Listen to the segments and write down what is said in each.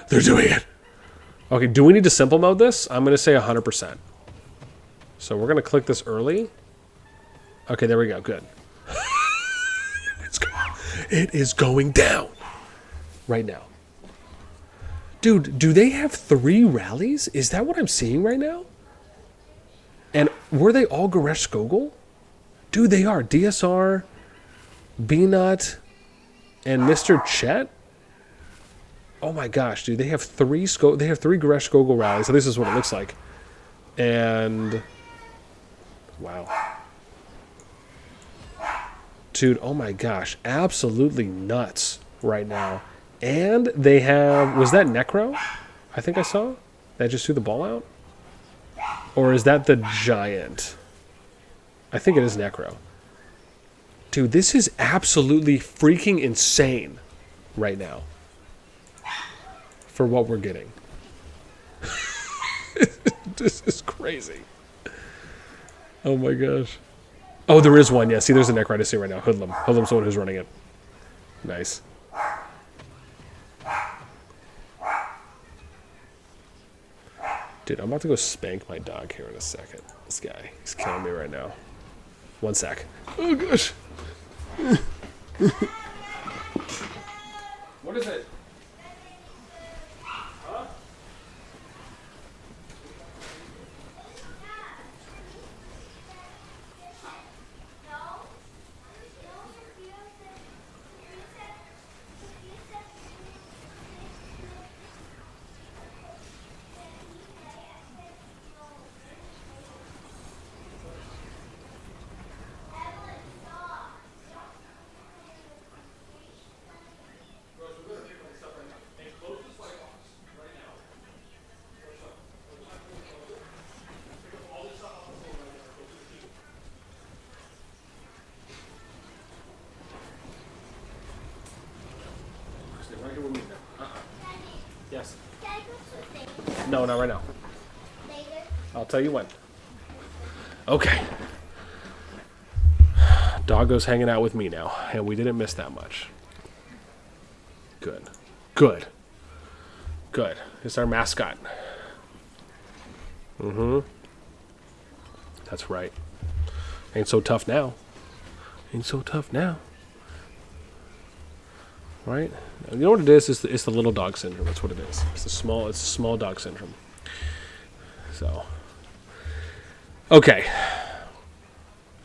They're doing it. Okay, do we need to simple mode this? I'm going to say 100%. So we're going to click this early. Okay, there we go. Good. It is going down right now. Dude, do they have 3 rallies? Is that what I'm seeing right now? And were they all Goresh Skogul? Dude, they are. DSR, B-Nut, and Mr. Chet? Oh my gosh, dude. They have 3 Goresh Skogul rallies. So this is what it looks like. And... wow. Dude, oh my gosh. Absolutely nuts right now. And they have... was that Necro? I think I saw? That just threw the ball out? Or is that the Giant? I think it is Necro. Dude, this is absolutely freaking insane right now. For what we're getting. This is crazy. Oh my gosh. Oh, there is one. Yeah, see, there's a Necro I see right now. Hoodlum. Hoodlum's the one who's running it. Nice. Dude, I'm about to go spank my dog here in a second. This guy, he's killing me right now. 1 sec. Oh gosh. What is it? Huh? Yes. No, not right now. I'll tell you when. Okay. Doggo's hanging out with me now, and we didn't miss that much. Good. Good. Good. It's our mascot. Mm-hmm. That's right. Ain't so tough now. Ain't so tough now. Right? You know what it is? It's the little dog syndrome. That's what it is. It's a small dog syndrome. So, okay.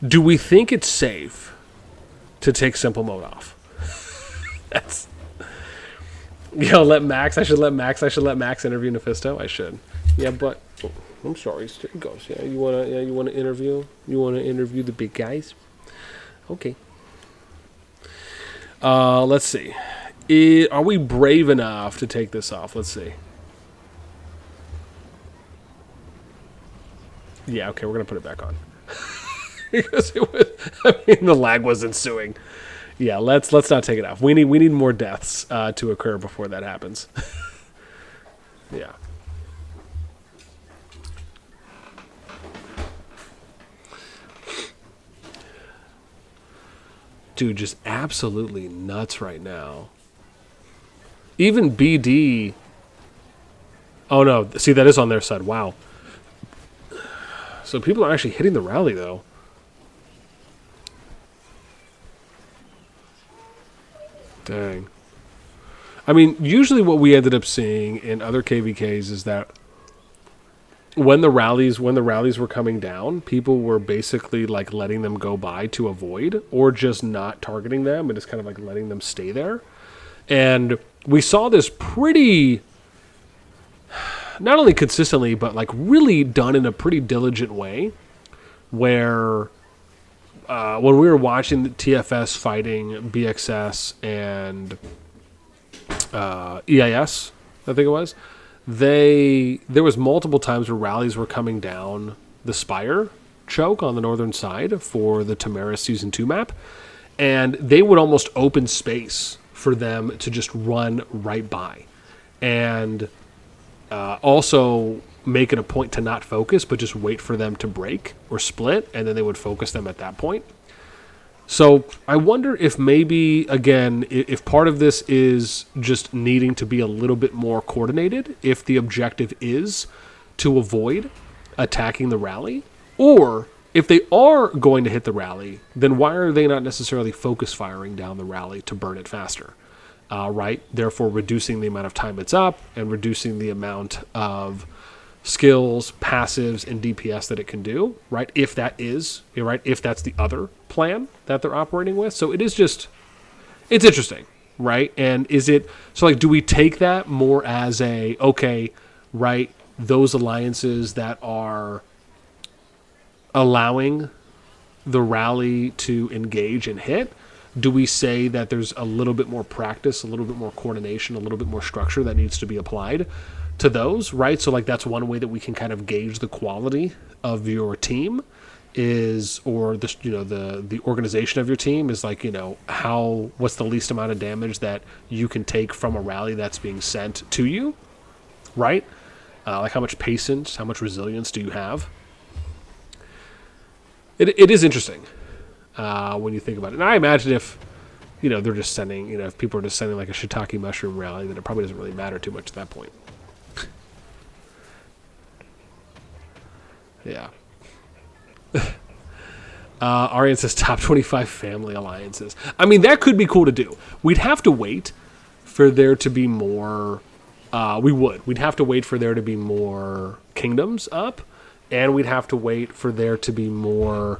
Do we think it's safe to take simple mode off? That's. Let Max. I should let Max interview Nephisto. I should. Yeah, but I'm sorry. Here it goes. Yeah, you wanna interview? You wanna interview the big guys? Okay. Let's see. Are we brave enough to take this off? Let's see. Yeah, okay, we're gonna put it back on. Because the lag was ensuing. Yeah, let's not take it off. We need more deaths to occur before that happens. Yeah. Dude, just absolutely nuts right now. Even BD... oh no, see, that is on their side. Wow. So people are actually hitting the rally, though. Dang. I mean, usually what we ended up seeing in other KvKs is that when the rallies were coming down, people were basically like letting them go by to avoid, or just not targeting them and just kind of like letting them stay there. And we saw this pretty, not only consistently, but like really done in a pretty diligent way, where when we were watching the TFS fighting BXS and EIS, I think it was, there was multiple times where rallies were coming down the SPIRE choke on the northern side for the Tamara Season 2 map, and they would almost open space for them to just run right by. And also make it a point to not focus, but just wait for them to break or split, and then they would focus them at that point. So I wonder if maybe, again, if part of this is just needing to be a little bit more coordinated, if the objective is to avoid attacking the rally, or if they are going to hit the rally, then why are they not necessarily focus firing down the rally to burn it faster? Right? Therefore, reducing the amount of time it's up and reducing the amount of skills, passives, and DPS that it can do, right? If that is, right, if that's the other plan that they're operating with. So it is just, it's interesting, right? And is it, so like, do we take that more as a, okay, right, those alliances that are allowing the rally to engage and hit, do we say that there's a little bit more practice, a little bit more coordination, a little bit more structure that needs to be applied to those, right? So like that's one way that we can kind of gauge the quality of your team is, or the, you know, the organization of your team is like, you know, what's the least amount of damage that you can take from a rally that's being sent to you, right? Like how much patience, how much resilience do you have? It is interesting when you think about it. And I imagine if, you know, they're just sending, you know, if people are just sending like a shiitake mushroom rally, then it probably doesn't really matter too much at that point. Yeah. Arian says top 25 family alliances. I mean, that could be cool to do. We'd have to wait for there to be more. We'd have to wait for there to be more kingdoms up, and we'd have to wait for there to be more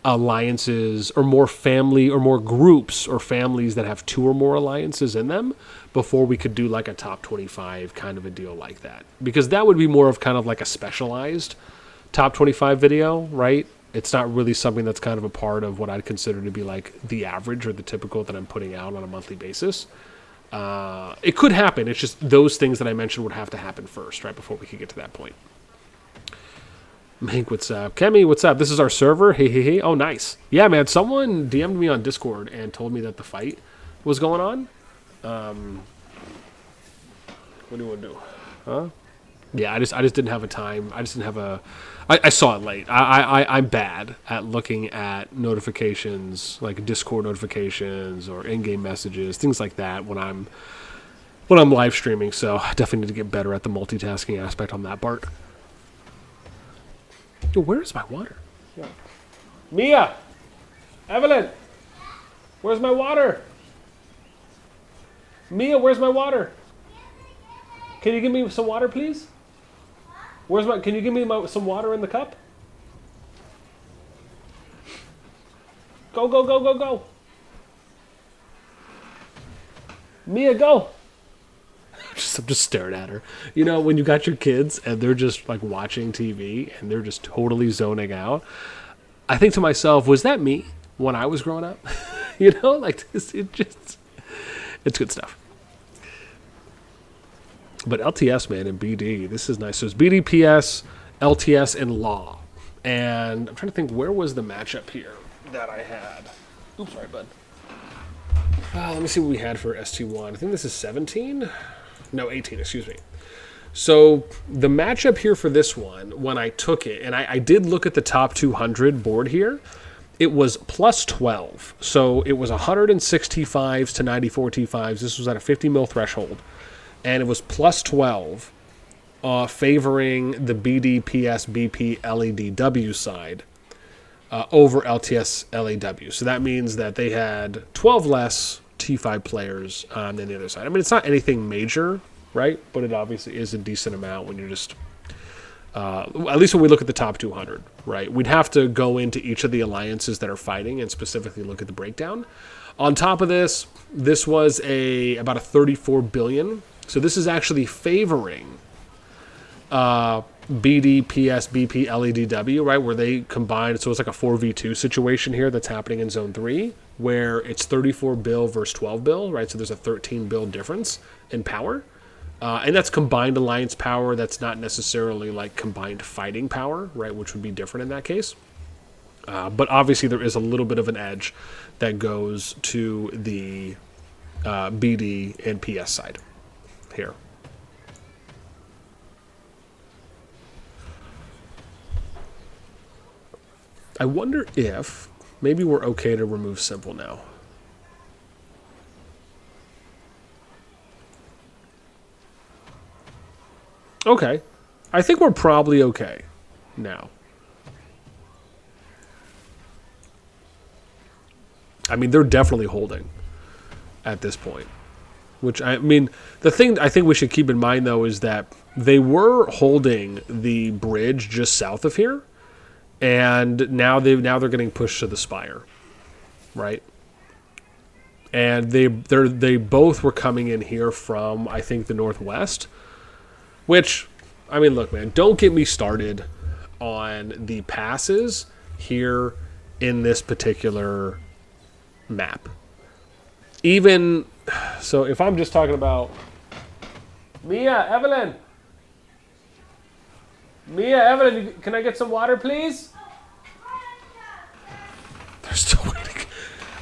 alliances or more family or more groups or families that have 2 or more alliances in them before we could do like a top 25 kind of a deal like that. Because that would be more of kind of like a specialized top 25 video, right? It's not really something that's kind of a part of what I'd consider to be like the average or the typical that I'm putting out on a monthly basis. It could happen. It's just those things that I mentioned would have to happen first, right, before we could get to that point. Hank, what's up? Kemi, what's up? This is our server. Hey, hey, hey. Oh, nice. Yeah, man, someone DM'd me on Discord and told me that the fight was going on. What do you want to do? Huh? Yeah, I just didn't have a time. I just didn't have a... I saw it late. I'm bad at looking at notifications, like Discord notifications or in-game messages, things like that when I'm live streaming. So I definitely need to get better at the multitasking aspect on that part. Yo, where is my water? Yeah. Mia! Evelyn! Where's my water? Mia, where's my water? Can you give me some water, please? Can you give me some water in the cup? Go, go, go, go, go. Mia, go. I'm just staring at her. You know, when you got your kids and they're just like watching TV and they're just totally zoning out, I think to myself, was that me when I was growing up? You know, like this, it's good stuff. But LTS, man, and BD, this is nice. So it's BD, PS, LTS, and Law. And I'm trying to think, where was the matchup here that I had? Oops, sorry, bud. Let me see what we had for ST1. I think this is 17? No, 18, excuse me. So the matchup here for this one, when I took it, and I did look at the top 200 board here, it was plus 12. So it was 106 T5s to 94 T5s. This was at a 50 mil threshold. And it was plus 12, favoring the BD, PS, BP, LEDW side over LTS, LAW. So that means that they had 12 less T5 players than the other side. I mean, it's not anything major, right? But it obviously is a decent amount when you're just, at least when we look at the top 200, right? We'd have to go into each of the alliances that are fighting and specifically look at the breakdown. On top of this, this was about a 34 billion. So this is actually favoring BD, PS, BP, LEDW, right, where they combined. So it's like a 4v2 situation here that's happening in Zone 3, where it's 34 bill versus 12 bill, right? So there's a 13 bill difference in power. And that's combined alliance power. That's not necessarily like combined fighting power, right, which would be different in that case. But obviously there is a little bit of an edge that goes to the BD and PS side here. I wonder if Maybe we're okay to remove simple now. Okay. I think we're probably okay now. I mean, they're definitely holding at this point. Which, I mean, the thing I think we should keep in mind, though, is that they were holding the bridge just south of here. And now they're getting pushed to the spire. Right? And they both were coming in here from, I think, the northwest. Which, I mean, look, man, don't get me started on the passes here in this particular map. Even, so if I'm just talking about Mia, Evelyn, can I get some water, please? They're still waiting.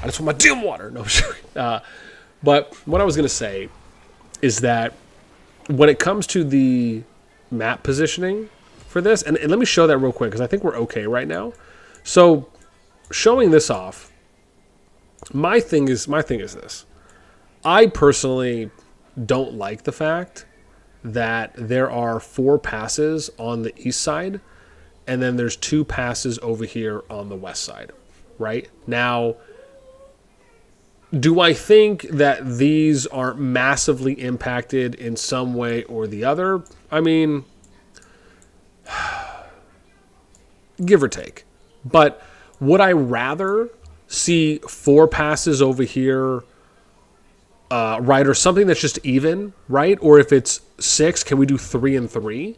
I just want my damn water. No, sure. But what I was going to say is that when it comes to the map positioning for this, and let me show that real quick because I think we're okay right now. So showing this off, my thing is this. I personally don't like the fact that there are 4 passes on the east side and then there's 2 passes over here on the west side, right? Now, do I think that these aren't massively impacted in some way or the other? I mean, give or take. But would I rather see 4 passes over here, right, or something that's just even, right? Or if it's 6, can we do 3 and 3?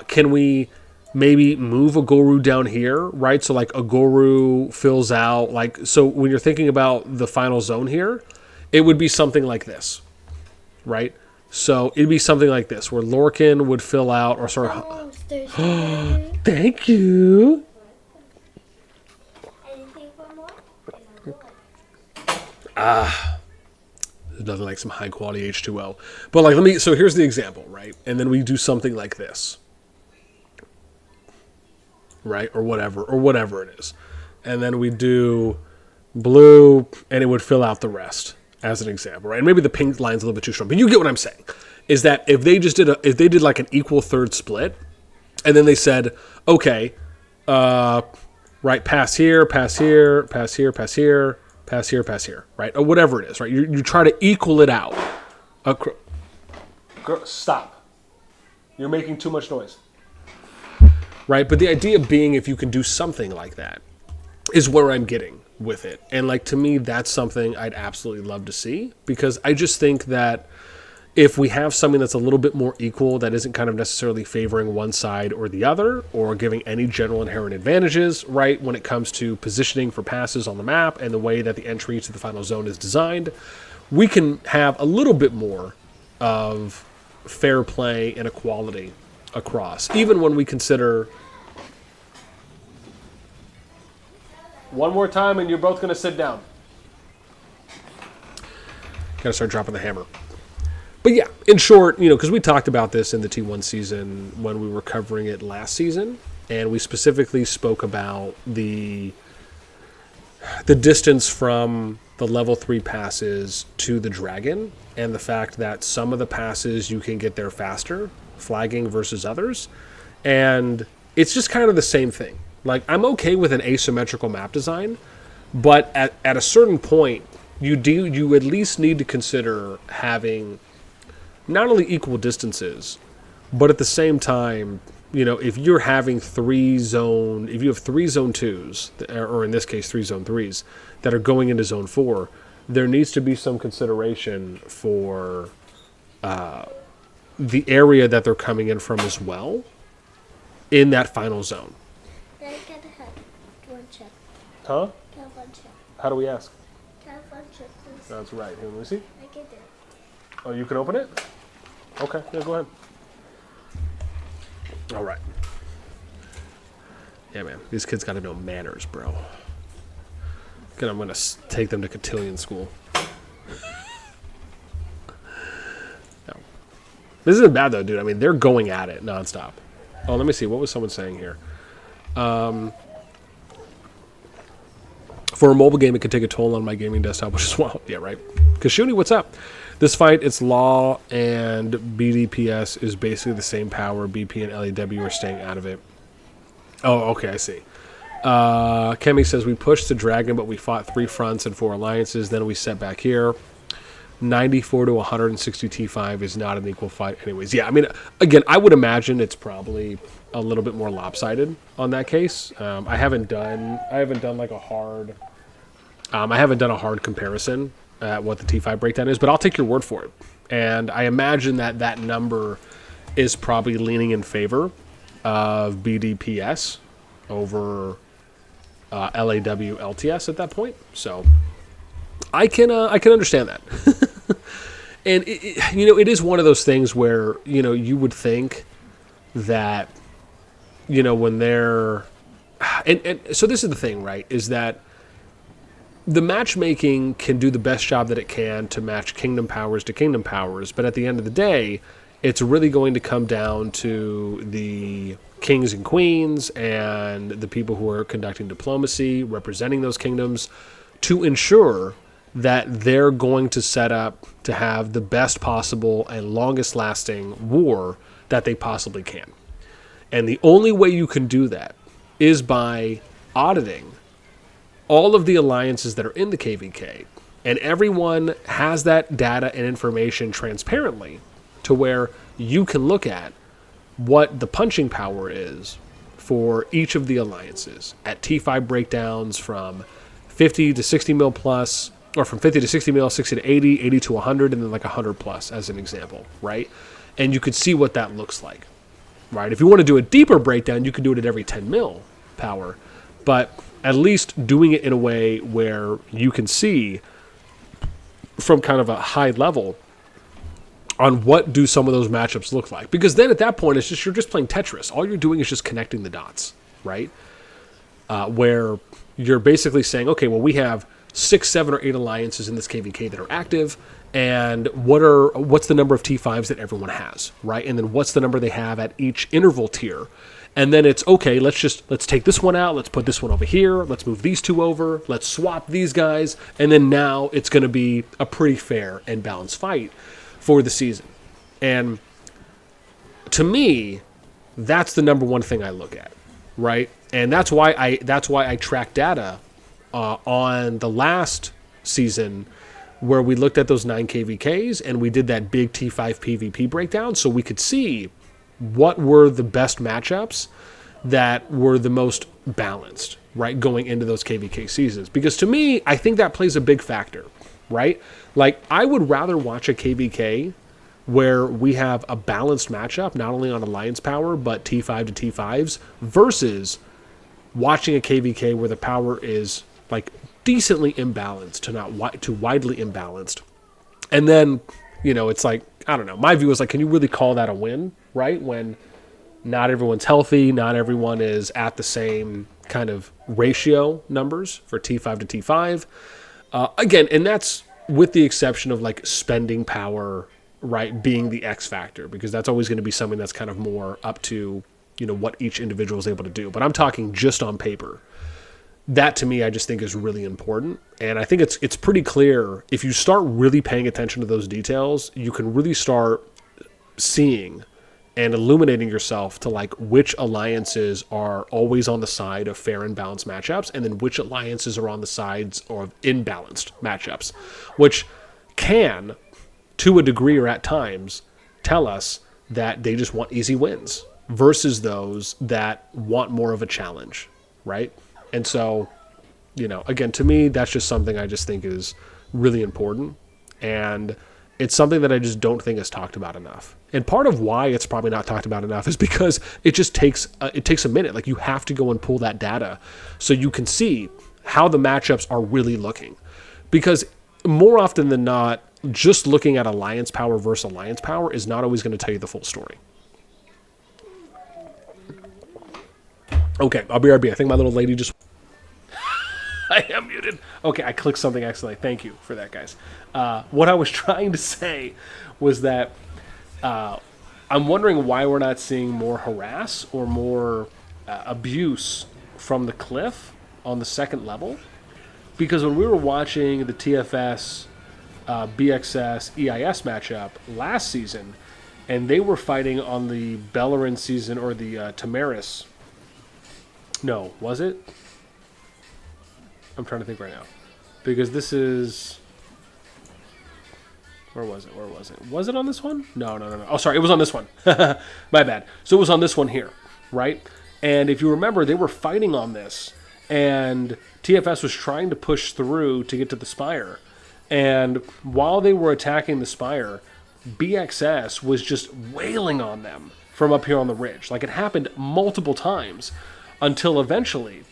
Can we maybe move a Goru down here, right? So like a Goru fills out, like, so when you're thinking about the final zone here, it would be something like this, right? So it'd be something like this, where Lorcan would fill out, or sorry. Thank you. There's nothing like some high quality H2O. But like, so here's the example, right? And then we do something like this. Right? Or whatever it is. And then we do blue, and it would fill out the rest as an example, right? And maybe the pink line's a little bit too strong, but you get what I'm saying. Is that if they did like an equal third split, and then they said, okay, right, pass here, pass here, pass here, pass here, pass here, pass here, right? Or whatever it is, right? You try to equal it out. Girl, stop. You're making too much noise. Right? But the idea being, if you can do something like that, is where I'm getting with it. And like, to me, that's something I'd absolutely love to see, because I just think that if we have something that's a little bit more equal, that isn't kind of necessarily favoring one side or the other, or giving any general inherent advantages, right, when it comes to positioning for passes on the map and the way that the entry to the final zone is designed, we can have a little bit more of fair play and equality across, even when we consider. One more time and you're both going to sit down. Gotta start dropping the hammer. But yeah, in short, because we talked about this in the T1 season when we were covering it last season, and we specifically spoke about the distance from the level 3 passes to the dragon, and the fact that some of the passes you can get there faster, flagging versus others, and it's just kind of the same thing. Like, I'm okay with an asymmetrical map design, but at a certain point, you at least need to consider having not only equal distances, but at the same time, if you have 3 zone 2s, or in this case 3 zone 3s, that are going into zone 4, there needs to be some consideration for the area that they're coming in from as well in that final zone. Huh? How do we ask? That's right. Here, let me see. Oh, you can open it? Okay, yeah, go ahead. All right. Yeah, man. These kids got to know manners, bro. I'm going to take them to cotillion school. No. This isn't bad, though, dude. I mean, they're going at it nonstop. Oh, let me see. What was someone saying here? For a mobile game, it can take a toll on my gaming desktop, which is wild. Yeah, right. Kashuni, what's up? This fight, its law and BDPS is basically the same power. BP and LAW are staying out of it. Oh, okay, I see. Kemi says, we pushed to Dragon, but we fought 3 fronts and 4 alliances. Then we set back here. 94 to 160 T5 is not an equal fight anyways. Yeah, I mean, again, I would imagine it's probably a little bit more lopsided on that case. I haven't done like a hard comparison at what the T5 breakdown is, but I'll take your word for it. And I imagine that number is probably leaning in favor of BDPS over LAW LTS at that point. So I can understand that. And it is one of those things where you would think that when they're and so this is the thing, right? Is that the matchmaking can do the best job that it can to match kingdom powers to kingdom powers, but at the end of the day, it's really going to come down to the kings and queens and the people who are conducting diplomacy, representing those kingdoms, to ensure that they're going to set up to have the best possible and longest lasting war that they possibly can. And the only way you can do that is by auditing all of the alliances that are in the KvK. And everyone has that data and information transparently to where you can look at what the punching power is for each of the alliances at T5 breakdowns from 50 to 60 mil plus, or from 50 to 60 mil, 60 to 80, 80 to 100, and then like 100 plus as an example, right? And you could see what that looks like, right? If you want to do a deeper breakdown, you could do it at every 10 mil power, but at least doing it in a way where you can see from kind of a high level on what do some of those matchups look like. Because then at that point, you're just playing Tetris. All you're doing is just connecting the dots, right? Where you're basically saying, okay, well, we have 6, 7, or 8 alliances in this KvK that are active, and what's the number of T5s that everyone has, right? And then what's the number they have at each interval tier? And then it's, okay, let's take this one out, let's put this one over here, let's move these 2 over, let's swap these guys, and then now it's going to be a pretty fair and balanced fight for the season. And to me, that's the number one thing I look at, right? And that's why I track data on the last season where we looked at those 9 KvKs and we did that big T5 PvP breakdown so we could see what were the best matchups that were the most balanced, right, going into those KvK seasons. Because to me, I think that plays a big factor, right? Like, I would rather watch a KvK where we have a balanced matchup, not only on alliance power, but T5 to T5s, versus watching a KvK where the power is, like, decently imbalanced to not too widely imbalanced. And then, it's like, I don't know. My view is like, can you really call that a win, right? When not everyone's healthy, not everyone is at the same kind of ratio numbers for T5 to T5. Again, and that's with the exception of like spending power, right, being the X factor, because that's always going to be something that's kind of more up to, what each individual is able to do. But I'm talking just on paper. That to me, I just think is really important. And I think it's pretty clear if you start really paying attention to those details, you can really start seeing and illuminating yourself to like which alliances are always on the side of fair and balanced matchups, and then which alliances are on the sides of imbalanced matchups, which can, to a degree or at times, tell us that they just want easy wins versus those that want more of a challenge, right? And so, again, to me, that's just something I just think is really important. And it's something that I just don't think is talked about enough. And part of why it's probably not talked about enough is because it just takes a minute. Like, you have to go and pull that data so you can see how the matchups are really looking. Because more often than not, just looking at alliance power versus alliance power is not always going to tell you the full story. Okay, I'll be RB. I think my little lady just... I am muted. Okay, I clicked something accidentally. Thank you for that, guys. What I was trying to say was that I'm wondering why we're not seeing more harass or more abuse from the cliff on the second level. Because when we were watching the TFS, BXS, EIS matchup last season, and they were fighting on the Bellerin season, or the Tamaris. No, was it? I'm trying to think right now. Because this is... Where was it? Where was it? Was it on this one? No. Oh, sorry. It was on this one. My bad. So it was on this one here, right? And if you remember, they were fighting on this. And TFS was trying to push through to get to the Spire. And while they were attacking the Spire, BXS was just wailing on them from up here on the ridge. Like, it happened multiple times until eventually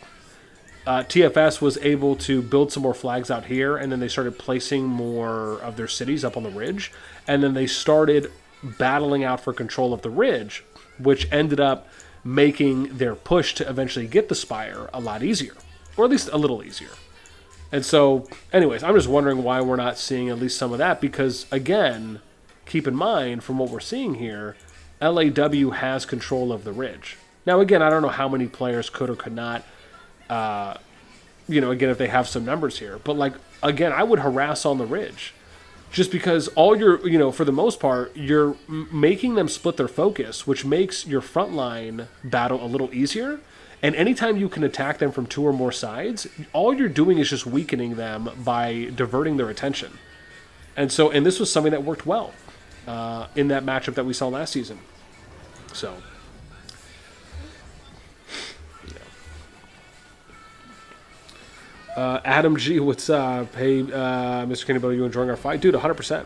TFS was able to build some more flags out here, and then they started placing more of their cities up on the ridge, and then they started battling out for control of the ridge, which ended up making their push to eventually get the Spire a lot easier, or at least a little easier. And so, anyways, I'm just wondering why we're not seeing at least some of that, because, again, keep in mind, from what we're seeing here, LAW has control of the ridge. Now, again, I don't know how many players could or could not, again, if they have some numbers here. But, like, again, I would harass on the ridge. Just because all you're, for the most part, you're making them split their focus, which makes your frontline battle a little easier. And anytime you can attack them from 2 or more sides, all you're doing is just weakening them by diverting their attention. And this was something that worked well in that matchup that we saw last season. So, Adam G, what's up? Hey, Mr. Kenny Boy, you enjoying our fight? Dude, 100%.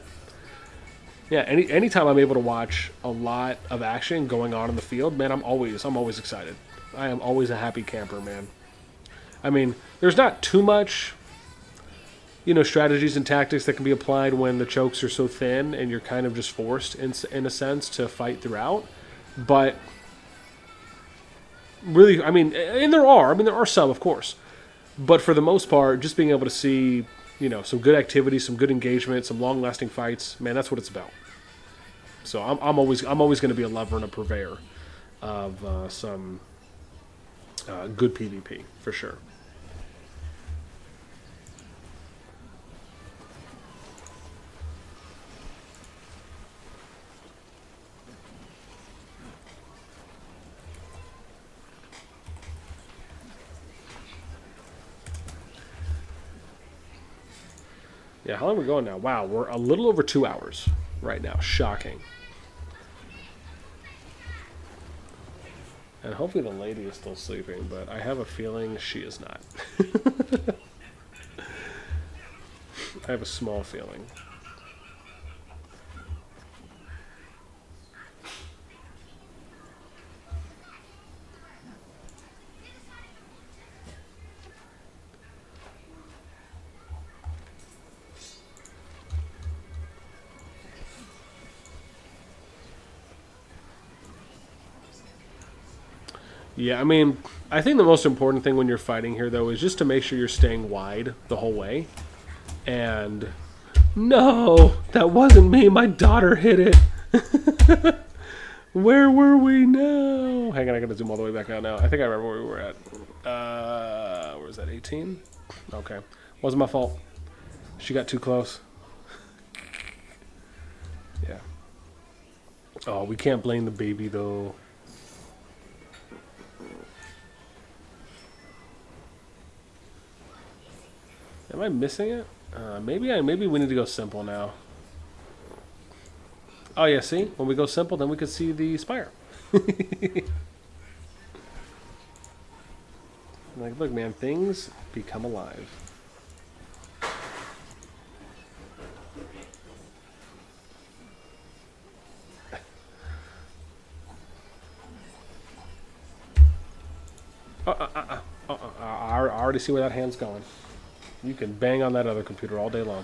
Yeah, anytime I'm able to watch a lot of action going on in the field, man, I'm always excited. I am always a happy camper, man. I mean, there's not too much, strategies and tactics that can be applied when the chokes are so thin and you're kind of just forced, in a sense, to fight throughout. But really, and there are some, of course. But for the most part, just being able to see, some good activity, some good engagement, some long-lasting fights, man, that's what it's about. So I'm always going to be a lover and a purveyor of some good PvP, for sure. Yeah, how long are we going now? Wow, we're a little over 2 hours right now. Shocking. And hopefully the lady is still sleeping, but I have a feeling she is not. I have a small feeling. Yeah, I think the most important thing when you're fighting here, though, is just to make sure you're staying wide the whole way. And... No! That wasn't me! My daughter hit it! Where were we now? Hang on, I gotta zoom all the way back out now. I think I remember where we were at. Where was that, 18? Okay. Wasn't my fault. She got too close. Yeah. Oh, we can't blame the baby, though. Am I missing it? Maybe we need to go simple now. Oh yeah, see? When we go simple, then we could see the Spire. Like, look, man, things become alive. I already see where that hand's going. You can bang on that other computer all day long.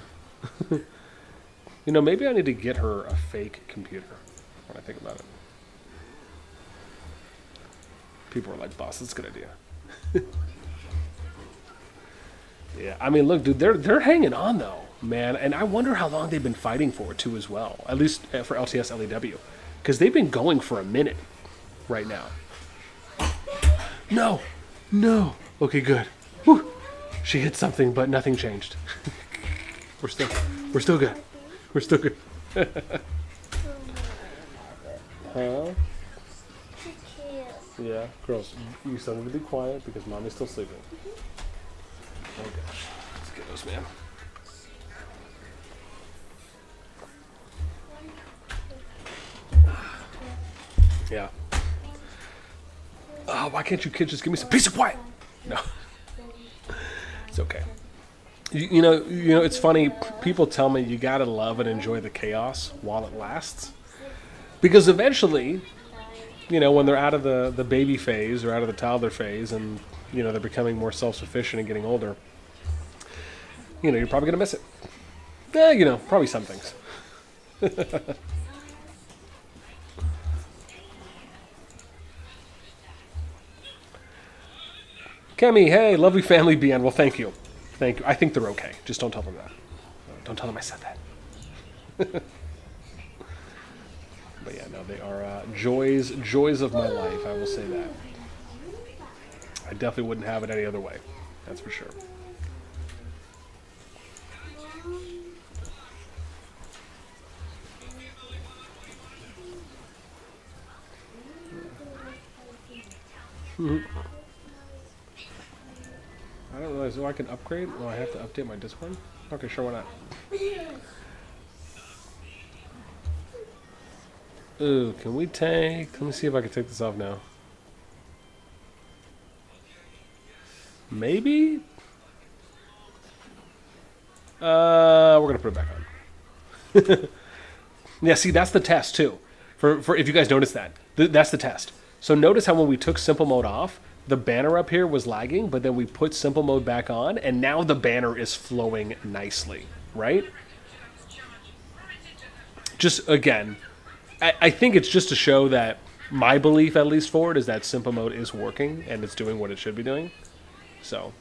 Maybe I need to get her a fake computer when I think about it. People are like, boss, that's a good idea. Yeah, look, dude, they're hanging on, though, man. And I wonder how long they've been fighting for, too, as well. At least for LTS LEW. Because they've been going for a minute right now. No. Okay, good. Whew. She hit something, but nothing changed. we're still good. We're still good. Huh? Yeah, girls, you still need to be quiet because mommy's still sleeping. Oh gosh, let's get those, man. Yeah. Oh, why can't you kids just give me some peace and quiet? No, it's okay. You know, it's funny. People tell me you gotta love and enjoy the chaos while it lasts, because eventually, you know, when they're out of the baby phase or out of the toddler phase, and you know they're becoming more self-sufficient and getting older, you know, you're probably gonna miss it. You know, probably some things. Kemi, hey, lovely family BN. Well, thank you. Thank you. I think they're okay. Just don't tell them that. Don't tell them I said that. But yeah, no, they are joys of my life. I will say that. I definitely wouldn't have it any other way. That's for sure. I don't realize. Oh, I can upgrade? Well, I have to update my Discord? Okay, sure, why not? Ooh, can we take... Let me see if I can take this off now. Maybe? We're going to put it back on. Yeah, see, that's the test, too. For if you guys notice that. That's the test. So notice how when we took simple mode off, the banner up here was lagging, but then we put simple mode back on, and now the banner is flowing nicely, right? Just, again, I think it's just to show that my belief, at least for it, is that simple mode is working, and it's doing what it should be doing. So.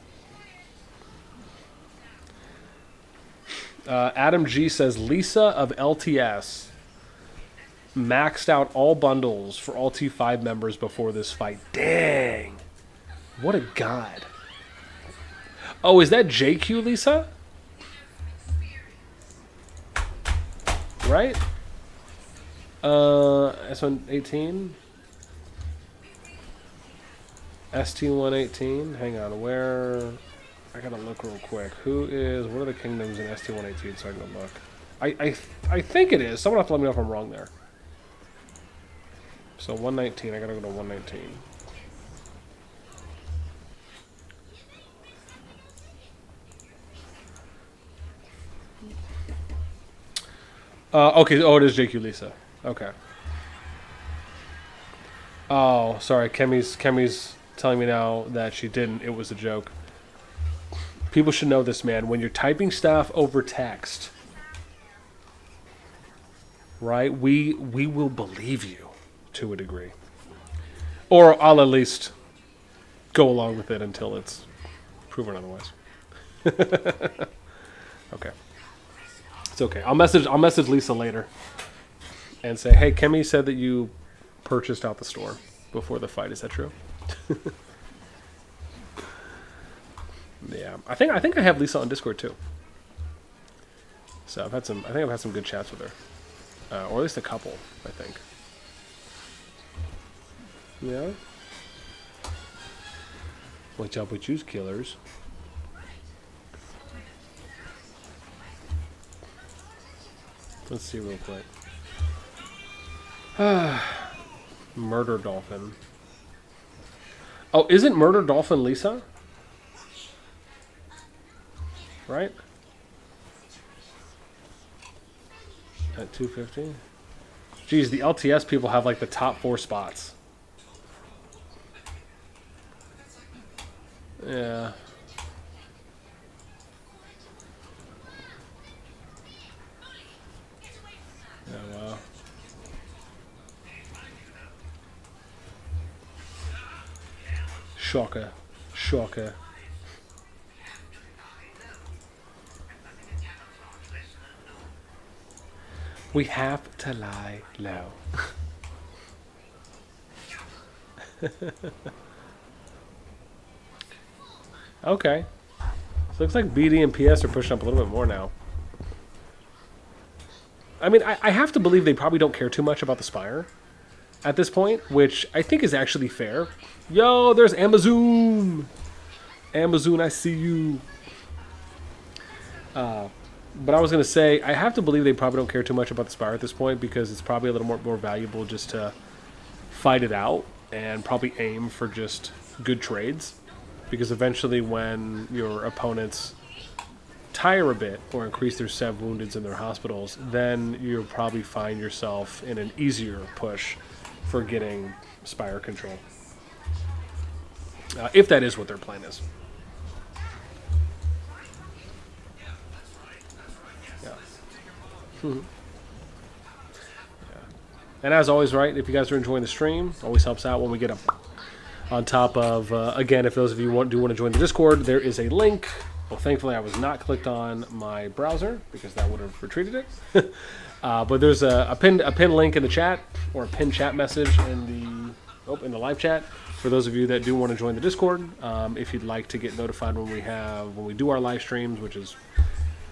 Adam G says, Lisa of LTS maxed out all bundles for all T5 members before this fight. Dang. What a god. Oh, is that JQ, Lisa? Right? ST1-18? ST1-18? Hang on, where... I gotta look real quick. What are the kingdoms in ST1-18 so I can look? I think it is. Someone have to let me know if I'm wrong there. So 119, I gotta go to 119. Okay, oh, it is JQ Lisa. Okay. Oh, sorry, Kemi's telling me now that she didn't. It was a joke. People should know this, man. When you're typing stuff over text, right, we will believe you to a degree. Or I'll at least go along with it until it's proven otherwise. Okay. It's okay. I'll message Lisa later and say, hey, Kemi said that you purchased out the store before the fight. Is that true? Yeah, I think I have Lisa on Discord too. So I think I've had some good chats with her, or at least a couple. I think. Yeah. Watch out with juice killers. Let's see real quick. Murder Dolphin. Oh, isn't Murder Dolphin Lisa? Right? At 250? Geez, the LTS people have like the top 4 spots. Yeah. Yeah, wow. Shocker. Shocker. We have to lie low. Okay. looks like BD and PS are pushing up a little bit more now. I mean, I have to believe they probably don't care too much about the Spire at this point, which I think is actually fair. Yo, there's Amazon! Amazon, I see you. But I was going to say, I have to believe they probably don't care too much about the Spire at this point, because it's probably a little more valuable just to fight it out and probably aim for just good trades. Because eventually when your opponents tire a bit or increase their Sev woundeds in their hospitals, then you'll probably find yourself in an easier push for getting Spire control. If that is what their plan is. Yeah. And as always, right, if you guys are enjoying the stream, always helps out when we get up on top of, again, if those of you do want to join the Discord, there is a link. Well, thankfully, I was not clicked on my browser because that would have retreated it. But there's a pinned link in the chat, or a pinned chat message in the live chat for those of you that do want to join the Discord. If you'd like to get notified when we do our live streams, which is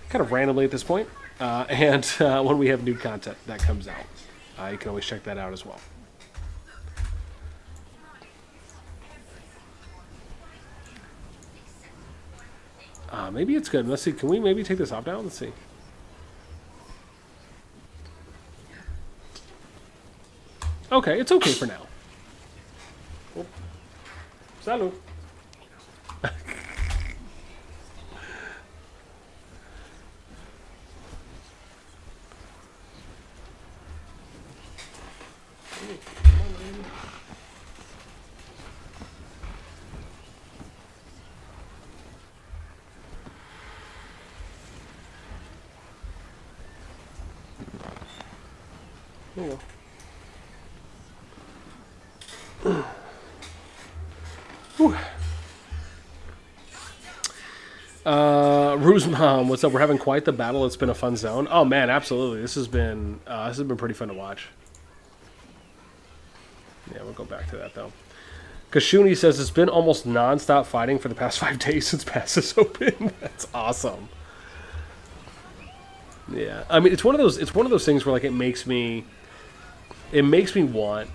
kind of randomly at this point, and when we have new content that comes out, you can always check that out as well. Maybe it's good. Let's see. Can we maybe take this off now? Let's see. Okay, it's okay for now. Oh. Salud. Ruse Mom, what's up? We're having quite the battle. It's been a fun zone. Oh man, absolutely. This has been pretty fun to watch. Yeah, we'll go back to that though. Kashuni says it's been almost non-stop fighting for the past 5 days since Pass is open. That's awesome. Yeah, I mean it's one of those things where like it makes me want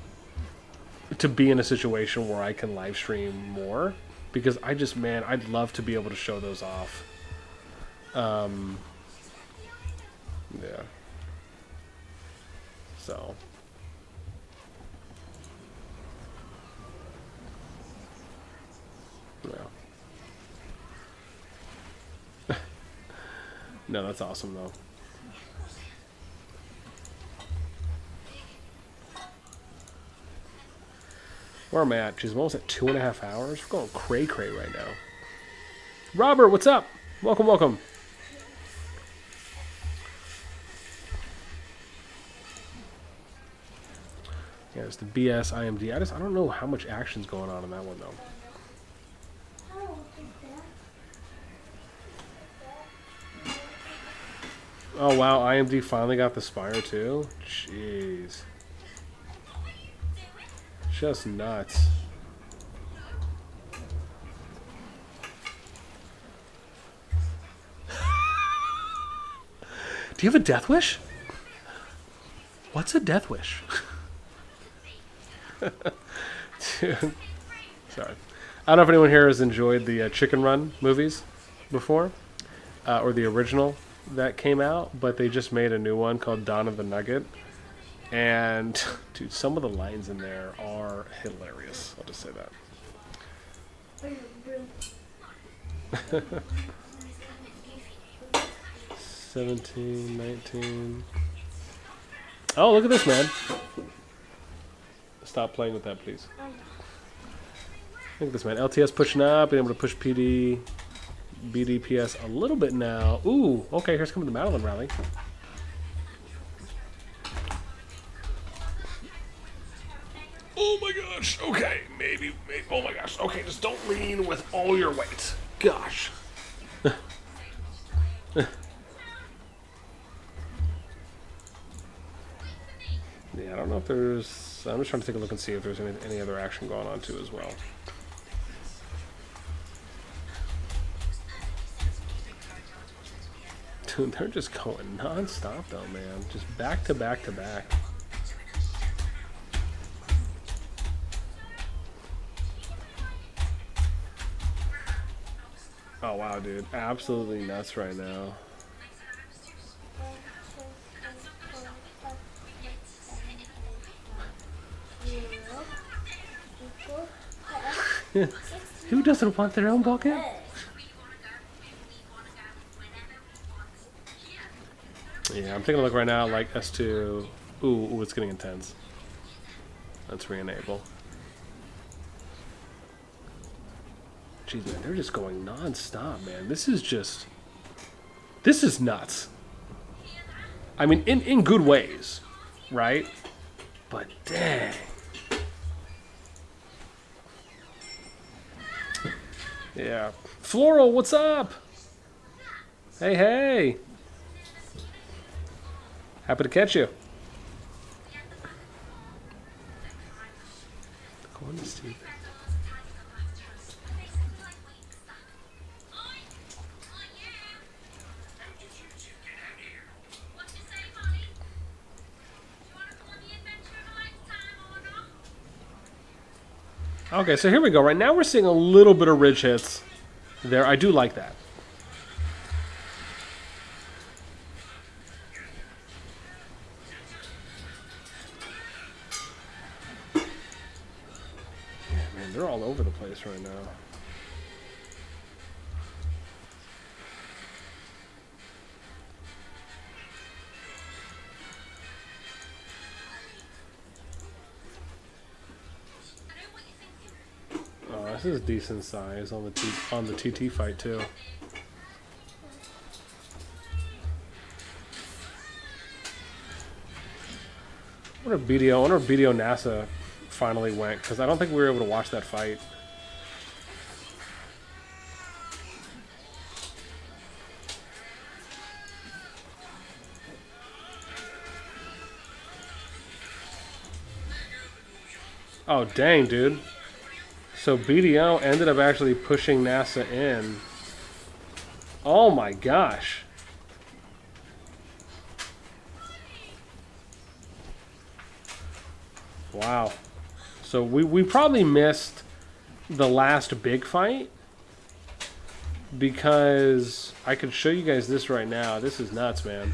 to be in a situation where I can live stream more, because I'd love to be able to show those off. Yeah. So. Yeah. No, that's awesome though. Where am I at? She's almost at 2.5 hours. We're going cray-cray right now. Robert, what's up? Welcome, welcome. Yeah, it's the BS IMD. I don't know how much action's going on in that one, though. Oh, wow. IMD finally got the Spire, too? Jeez. Just nuts. Do you have a death wish? What's a death wish? Dude. Sorry. I don't know if anyone here has enjoyed the Chicken Run movies before, or the original that came out, but they just made a new one called Dawn of the Nugget. And, dude, some of the lines in there are hilarious. I'll just say that. 17, 19. Oh, look at this, man. Stop playing with that, please. Look at this, man. LTS pushing up, being able to push PD, BDPS a little bit now. Ooh, okay, here's coming the Madeline rally. Oh my gosh, okay, maybe, oh my gosh, okay, just don't lean with all your weight. Gosh. Yeah, I don't know if there's, I'm just trying to take a look and see if there's any other action going on too as well. Dude, they're just going non-stop though, man. Just back to back to back. Oh wow, dude. Absolutely nuts right now. Who doesn't want their own bucket? Yeah, I'm taking a look right now, like S2. Ooh, it's getting intense. Let's re-enable. Jeez, man, they're just going non-stop, man. This is nuts. I mean, in good ways, right? But dang. Yeah. Floral, what's up? Hey, hey. Happy to catch you. Going to Steve. Okay, so here we go. Right now we're seeing a little bit of ridge hits there. I do like that. Yeah, man, they're all over the place right now. This is decent size on the TT fight too. I wonder if BDO NASA finally went, because I don't think we were able to watch that fight. Oh dang, dude. So BDO ended up actually pushing NASA in. Oh my gosh. Wow. So we probably missed the last big fight, because I could show you guys this right now. This is nuts, man.